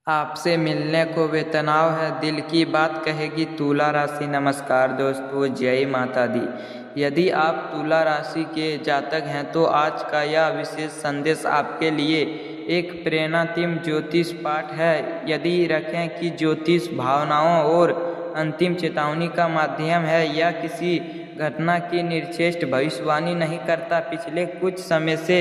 आपसे मिलने को बेतनाव है, दिल की बात कहेगी तुला राशि। नमस्कार दोस्तों, जय माता दी। यदि आप तुला राशि के जातक हैं तो आज का यह विशेष संदेश आपके लिए एक प्रेरणात्मक ज्योतिष पाठ है। यदि रखें कि ज्योतिष भावनाओं और अंतिम चेतावनी का माध्यम है, यह किसी घटना की निर्दिष्ट भविष्यवाणी नहीं करता। पिछले कुछ समय से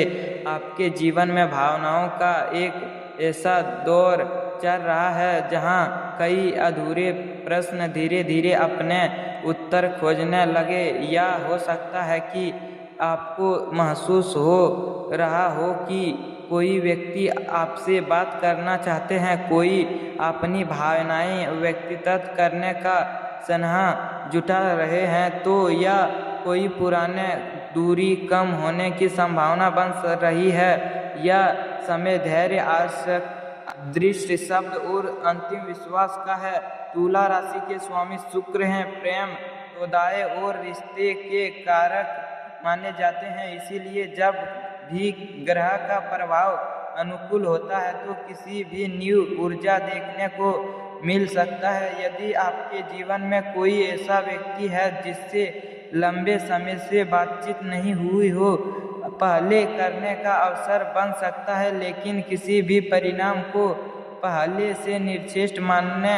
आपके जीवन में भावनाओं का एक ऐसा दौर चल रहा है जहां कई अधूरे प्रश्न धीरे धीरे अपने उत्तर खोजने लगे। या हो सकता है कि आपको महसूस हो रहा हो कि कोई व्यक्ति आपसे बात करना चाहते हैं, कोई अपनी भावनाएं व्यक्तिगत करने का सनहा जुटा रहे हैं, तो या कोई पुराने दूरी कम होने की संभावना बन रही है। यह समय धैर्य, आवश्यक दृष्टि, शब्द और अंतिम विश्वास का है। तुला राशि के स्वामी शुक्र हैं, प्रेम, सौदाय और रिश्ते के कारक माने जाते हैं। इसीलिए जब भी ग्रह का प्रभाव अनुकूल होता है तो किसी भी न्यू ऊर्जा देखने को मिल सकता है। यदि आपके जीवन में कोई ऐसा व्यक्ति है जिससे लंबे समय से बातचीत नहीं हुई हो, पहले करने का अवसर बन सकता है, लेकिन किसी भी परिणाम को पहले से निर्दिष्ट मानने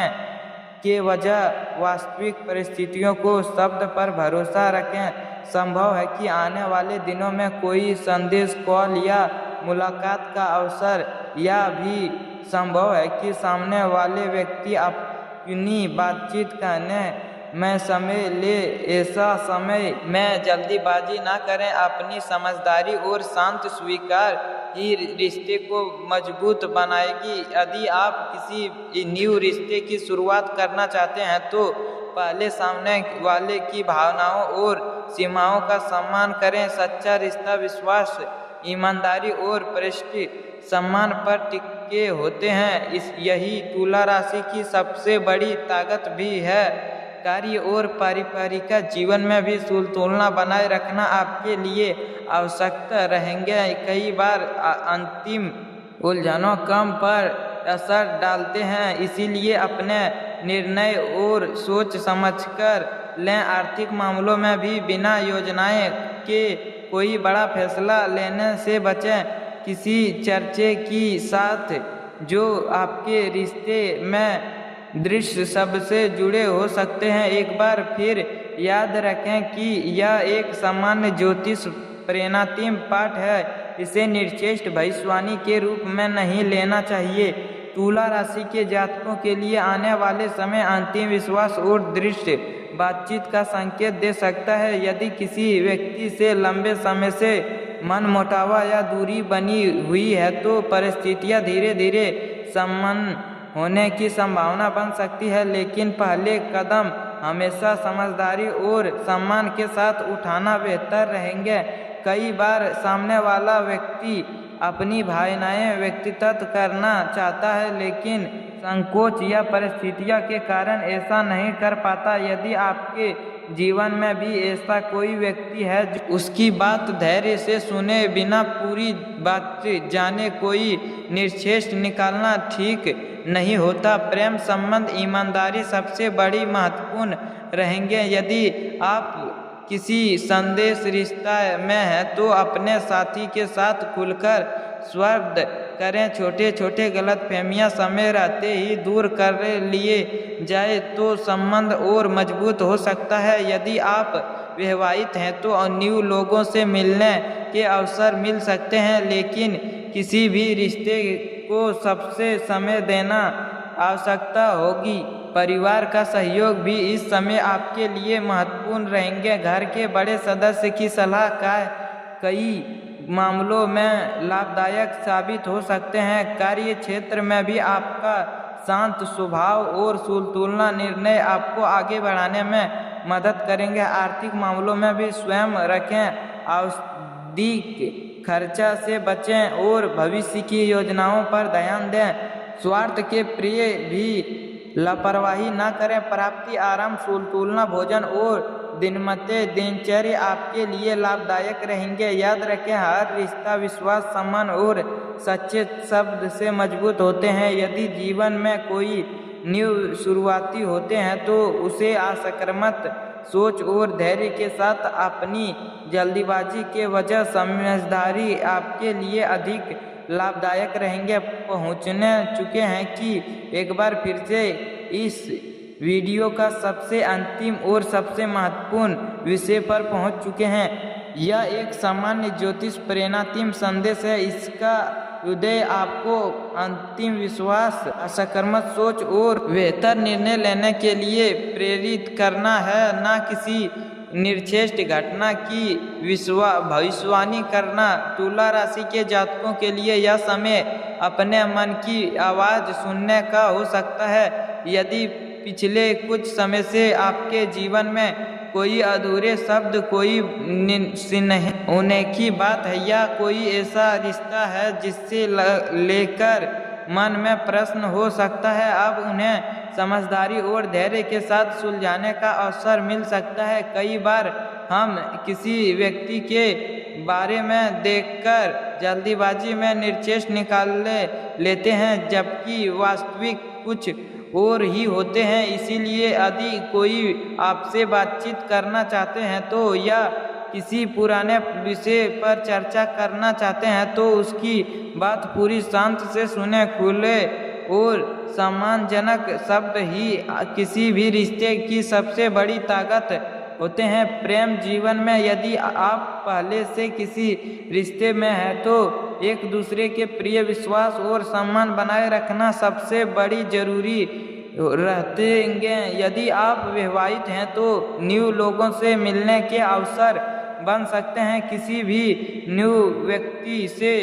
के वजह वास्तविक परिस्थितियों को शब्द पर भरोसा रखें। संभव है कि आने वाले दिनों में कोई संदेश, कॉल या मुलाकात का अवसर, या भी संभव है कि सामने वाले व्यक्ति अपनी बातचीत करने में समय ले। ऐसा समय में जल्दीबाजी ना करें, अपनी समझदारी और शांत स्वीकार ही रिश्ते को मजबूत बनाएगी। यदि आप किसी न्यू रिश्ते की शुरुआत करना चाहते हैं तो पहले सामने वाले की भावनाओं और सीमाओं का सम्मान करें। सच्चा रिश्ता विश्वास, ईमानदारी और परिस्थिति सम्मान पर टिके होते हैं। यही तुला राशि की सबसे बड़ी ताकत भी है। कार्य और पारिवारिक जीवन में भी संतुलन बनाए रखना आपके लिए आवश्यक रहेंगे। कई बार अंतिम उलझनों कम पर असर डालते हैं, इसीलिए अपने निर्णय और सोच समझकर लें। आर्थिक मामलों में भी बिना योजनाएं के कोई बड़ा फैसला लेने से बचें। किसी चर्चे की साथ जो आपके रिश्ते में दृश्य सबसे जुड़े हो सकते हैं। एक बार फिर याद रखें कि यह एक सामान्य ज्योतिष प्रेरणात्मक पाठ है, इसे निर्दिष्ट भविष्यवाणी के रूप में नहीं लेना चाहिए। तुला राशि के जातकों के लिए आने वाले समय अंतिम विश्वास और दृश्य बातचीत का संकेत दे सकता है। यदि किसी व्यक्ति से लंबे समय से मनमुटाव या दूरी बनी हुई है तो परिस्थितियां धीरे धीरे सामान्य होने की संभावना बन सकती है, लेकिन पहले कदम हमेशा समझदारी और सम्मान के साथ उठाना बेहतर रहेंगे। कई बार सामने वाला व्यक्ति अपनी भावनाएं व्यक्तिगत करना चाहता है, लेकिन संकोच या परिस्थितियों के कारण ऐसा नहीं कर पाता। यदि आपके जीवन में भी ऐसा कोई व्यक्ति है जो उसकी बात धैर्य से सुने बिना पूरी बात जाने, कोई निर्देश निकालना ठीक नहीं होता। प्रेम संबंध, ईमानदारी सबसे बड़ी महत्वपूर्ण रहेंगे। यदि आप किसी संदेश रिश्ता में है तो अपने साथी के साथ खुलकर संवाद करें। छोटे छोटे गलतफहमियां समय रहते ही दूर कर लिए जाए तो संबंध और मजबूत हो सकता है। यदि आप विवाहित हैं तो न्यू लोगों से मिलने के अवसर मिल सकते हैं, लेकिन किसी भी रिश्ते को सबसे समय देना आवश्यकता होगी। परिवार का सहयोग भी इस समय आपके लिए महत्वपूर्ण रहेंगे। घर के बड़े सदस्य की सलाह का कई मामलों में लाभदायक साबित हो सकते हैं। कार्य क्षेत्र में भी आपका शांत स्वभाव और संतुलित निर्णय आपको आगे बढ़ाने में मदद करेंगे। आर्थिक मामलों में भी स्वयं रखें, आवधिक खर्चा से बचें और भविष्य की योजनाओं पर ध्यान दें। स्वार्थ के प्रिय भी लापरवाही न करें। प्राप्ति, आराम, संतुलित भोजन और दिनमते दिनचर्या आपके लिए लाभदायक रहेंगे। याद रखें, हर रिश्ता विश्वास, सम्मान और सच्चे शब्द से मजबूत होते हैं। यदि जीवन में कोई न्यू शुरुआती होते हैं तो उसे आसक्रामक सोच और धैर्य के साथ अपनी जल्दीबाजी के वजह समझदारी आपके लिए अधिक लाभदायक रहेंगे। पहुंचने चुके हैं कि एक बार फिर से इस वीडियो का सबसे अंतिम और सबसे महत्वपूर्ण विषय पर पहुंच चुके हैं। यह एक सामान्य ज्योतिष प्रेरणात्मक संदेश है। इसका उद्देश्य आपको अंतिम विश्वास, सकारात्मक सोच और बेहतर निर्णय लेने के लिए प्रेरित करना है, न किसी निर्दिष्ट घटना की भविष्यवाणी करना। तुला राशि के जातकों के लिए यह समय अपने मन की आवाज़ सुनने का हो सकता है। यदि पिछले कुछ समय से आपके जीवन में कोई अधूरे शब्द, कोई नहीं होने की बात है या कोई ऐसा रिश्ता है जिससे लेकर मन में प्रश्न हो सकता है, अब उन्हें समझदारी और धैर्य के साथ सुलझाने का अवसर मिल सकता है। कई बार हम किसी व्यक्ति के बारे में देखकर जल्दीबाजी में निर्देश निकाल लेते हैं, जबकि वास्तविक कुछ और ही होते हैं। इसीलिए यदि कोई आपसे बातचीत करना चाहते हैं तो या किसी पुराने विषय पर चर्चा करना चाहते हैं तो उसकी बात पूरी शांत से सुने। खुले और सम्मानजनक शब्द ही किसी भी रिश्ते की सबसे बड़ी ताकत होते हैं। प्रेम जीवन में यदि आप पहले से किसी रिश्ते में हैं तो एक दूसरे के प्रिय, विश्वास और सम्मान बनाए रखना सबसे बड़ी जरूरी रहेंगे। यदि आप विवाहित हैं तो न्यू लोगों से मिलने के अवसर बन सकते हैं। किसी भी न्यू व्यक्ति से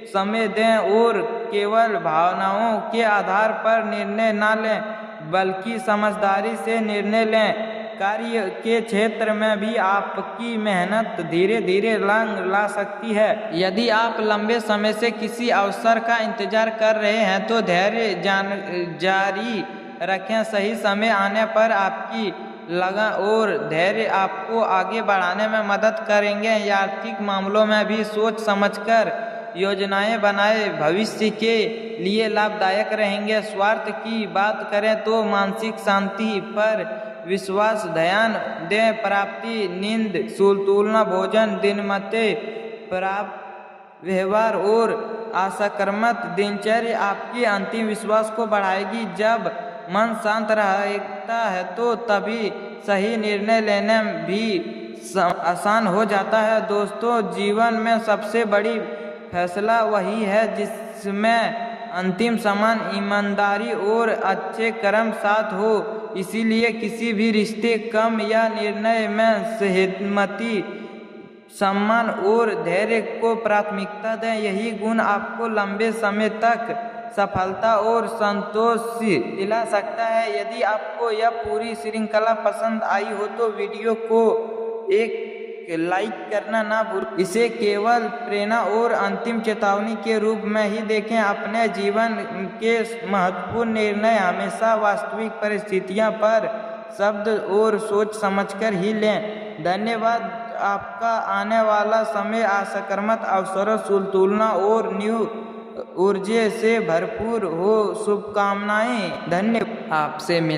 समय दें और केवल भावनाओं के आधार पर निर्णय न लें, बल्कि समझदारी से निर्णय लें। कार्य के क्षेत्र में भी आपकी मेहनत धीरे धीरे रंग ला सकती है। यदि आप लंबे समय से किसी अवसर का इंतजार कर रहे हैं तो धैर्य जारी रखें। सही समय आने पर आपकी लगन और धैर्य आपको आगे बढ़ाने में मदद करेंगे। आर्थिक मामलों में भी सोच समझकर योजनाएं बनाए भविष्य के लिए लाभदायक रहेंगे। स्वास्थ्य की बात करें तो मानसिक शांति पर विश्वास ध्यान दें। प्राप्ति, नींद, संतुलित भोजन, दिनमते प्राप्त व्यवहार और आसक्रामक दिनचर्या आपकी अंतिम विश्वास को बढ़ाएगी। जब मन शांत रहता है तो तभी सही निर्णय लेने भी आसान हो जाता है। दोस्तों, जीवन में सबसे बड़ी फैसला वही है जिसमें अंतिम सम्मान, ईमानदारी और अच्छे कर्म साथ हो। इसीलिए किसी भी रिश्ते, कम या निर्णय में सहमति, सम्मान और धैर्य को प्राथमिकता दें। यही गुण आपको लंबे समय तक सफलता और संतोष दिला सकता है। यदि आपको यह पूरी श्रृंखला पसंद आई हो तो वीडियो को एक लाइक करना ना भूलें। इसे केवल प्रेरणा और अंतिम चेतावनी के रूप में ही देखें। अपने जीवन के महत्वपूर्ण निर्णय हमेशा वास्तविक परिस्थितियों पर शब्द और सोच समझकर ही लें। धन्यवाद। आपका आने वाला समय सकारात्मक अवसरों, संतुलन और न्यू ऊर्जा से भरपूर हो। शुभकामनाएं। धन्यवाद। आपसे मिल